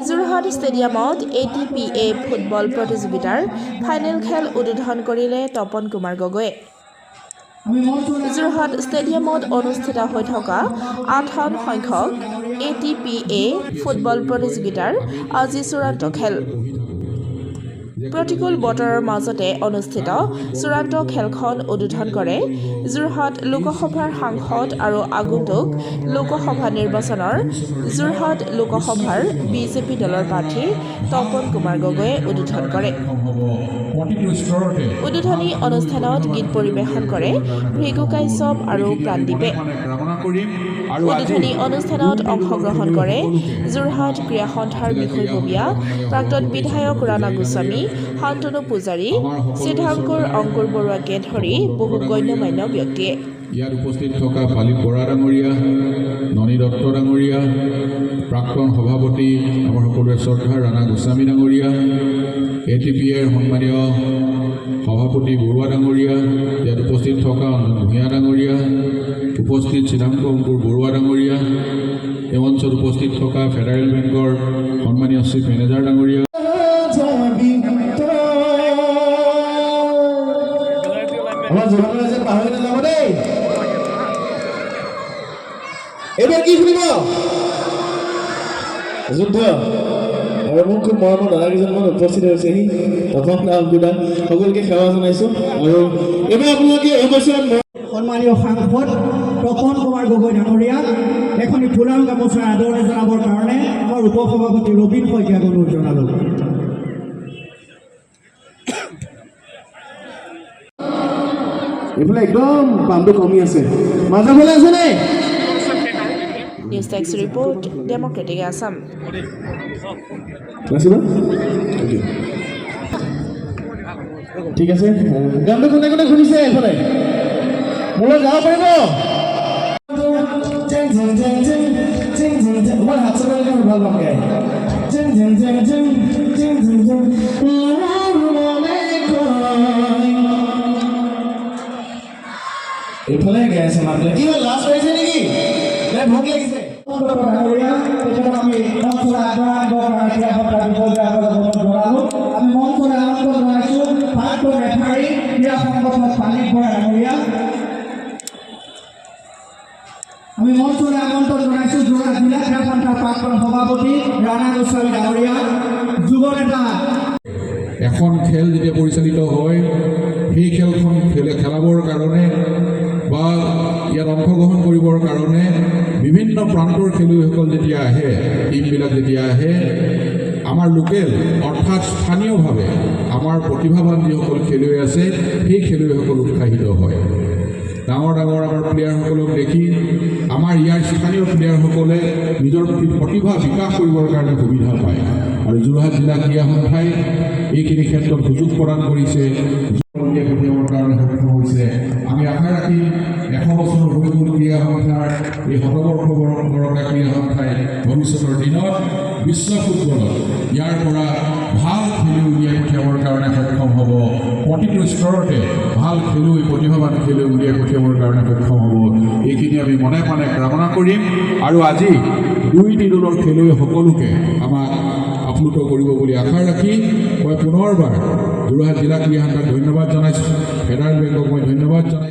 যোৰহাট ষ্টেডিয়ামত ATPA football প্ৰতিযোগিতাৰ final খেল উদ্বোধন কৰিলে তপন কুমাৰ গগৈয়ে। যোৰহাট ষ্টেডিয়ামত অনুষ্ঠিত হৈ থকা 8খন সংখ্যক ATPA ফুটবল প্ৰতিযোগিতাৰ আজি চূড়ান্ত খেল। প্ৰতিকূল বতৰৰ মাজতে অনুষ্ঠিত চূড়ান্ত খেলখন উদ্বোধন কৰে যোৰহাট লোকসভাৰ সাংসদ আৰু আগন্তুক লোকসভা নিৰ্বাচনৰ যোৰহাট লোকসভাৰ বিজেপি দলৰ প্ৰাৰ্থী তপন কুমাৰ গগৈয়ে উদ্বোধন কৰে। উদ্বোধনী অনুষ্ঠানত গীত পৰিৱেশন কৰে ভৃগু কাশ্যপ আৰু প্ৰাণদীপে। উদ্বোধনী অনুষ্ঠানত অংশগ্ৰহণ কৰে যোৰহাট ক্ৰীড়া সন্থাৰ বিষয়ববীয়া প্ৰাক্তন বিধায়ক ৰাণা গোস্বামী, শান্তনু পূজাৰী, সিদ্ধাংকুৰ অংকুৰ বৰুৱাকে ধৰি বহু গণ্যমান্য ব্যক্তিয়ে। ইয়াত উপস্থিত থকা পালি বৰা ডাঙৰীয়া, ননী দত্ত ডাঙৰীয়া, প্ৰাক্তন সভাপতি আমাৰ সকলোৰে শ্ৰদ্ধাৰ ৰাণা গোস্বামী ডাঙৰীয়া, ATPAৰ সন্মানীয় সভাপতি বৰুৱা ডাঙৰীয়া, ইয়াত উপস্থিত থকা ভূঞা ডাঙৰীয়া, উপস্থিত সিদ্ধাংকুৰ অংকুৰ বৰুৱা ডাঙৰীয়া, এই মঞ্চত উপস্থিত থকা ফেডাৰেল বেংকৰ সন্মানীয় চিফ মেনেজাৰ ডাঙৰীয়া। এবাৰ কি শুনিব যুদ্ধ আৰু মোক খুব মৰমৰ দাদা কেইজনমান উপস্থিত হৈছেহি তপন গুডা সকলোকে সেৱা জনাইছোঁ। আৰু এইবাৰ আপোনালোকে এই বছৰত সন্মানীয় সাংসদ তপন কুমাৰ গগৈ ডাঙৰীয়াক এখনি ফুলাম গামোচাৰ আদৰণি জনাবৰ কাৰণে আমাৰ উপসভাপতি ৰবীন শইকীয়াক অনুৰোধ জনালোঁ। এইফালে একদম পামটো কমি আছে, মাজৰ ফালে আছে নাই? News desk report, democratic Assam. ঠিক আছে, গানটো কোনে কোনে শুনিছে? এইফালে মোলৈ যাব পাৰিব? মই হাত চাবলৈ ভাল পামগে। এইফালে গাই আছে মাত্ৰ কি হ'ল? লাজ পাইছে নেকি? ভোক লাগিছে? আমি মঞ্চলৈ আমন্ত্ৰণ জনাইছোঁ যোৰহাট জিলা ক্ৰীড়া সন্থাৰ প্ৰাক্তন সভাপতি ৰাণা গোস্বামী ডাঙৰীয়া, যুৱ নেতা। এখন খেল যেতিয়া পৰিচালিত হয় সেই খেলখন খেলাবৰ কাৰণে বা ইয়াত অংশগ্ৰহণ কৰিবৰ কাৰণে বিভিন্ন প্ৰান্তৰ খেলুৱৈসকল যেতিয়া আহে, টিমবিলাক যেতিয়া আহে, আমাৰ লোকেল অৰ্থাৎ স্থানীয়ভাৱে আমাৰ প্ৰতিভাৱান যিসকল খেলুৱৈ আছে সেই খেলুৱৈসকল উৎসাহিত হয়। ডাঙৰ ডাঙৰ আমাৰ প্লেয়াৰসকলক দেখি আমাৰ ইয়াৰ স্থানীয় প্লেয়াৰসকলে নিজৰ প্ৰতিভা বিকাশ কৰিবৰ কাৰণে সুবিধা পায়। আৰু যোৰহাট জিলা ক্ৰীড়া সন্থাই এইখিনি ক্ষেত্ৰত সুযোগ প্ৰদান কৰিছে, পঠিয়াবৰ কাৰণে সক্ষম হৈছে। আমি আশা ৰাখি 100 বছৰ হৈ গ'ল ক্ৰীড়া সন্থাৰ এই শতবৰ্ষ ক্ৰীড়া সন্থাই ভৱিষ্যতৰ দিনত বিশ্ব ফুটবলত ইয়াৰ পৰা ভাল খেলুৱৈ উলিয়াই পঠিয়াবৰ কাৰণে সক্ষম হ'ব। প্ৰতিটো স্তৰতে ভাল খেলুৱৈ, প্ৰতিভাৱান খেলুৱৈ উলিয়াই পঠিয়াবৰ কাৰণে সক্ষম হ'ব। এইখিনি আমি মনে মনে কামনা কৰিম। আৰু আজি দুইটি দলৰ খেলুৱৈ সকলোকে আমাক আপ্লুত কৰিব বুলি আশা ৰাখি মই পুনৰবাৰ যোৰহাট জিলা ক্ৰীড়া সন্থাক ধন্যবাদ জনাইছোঁ, ফেডাৰেল বেংকক মই ধন্যবাদ জনাইছোঁ।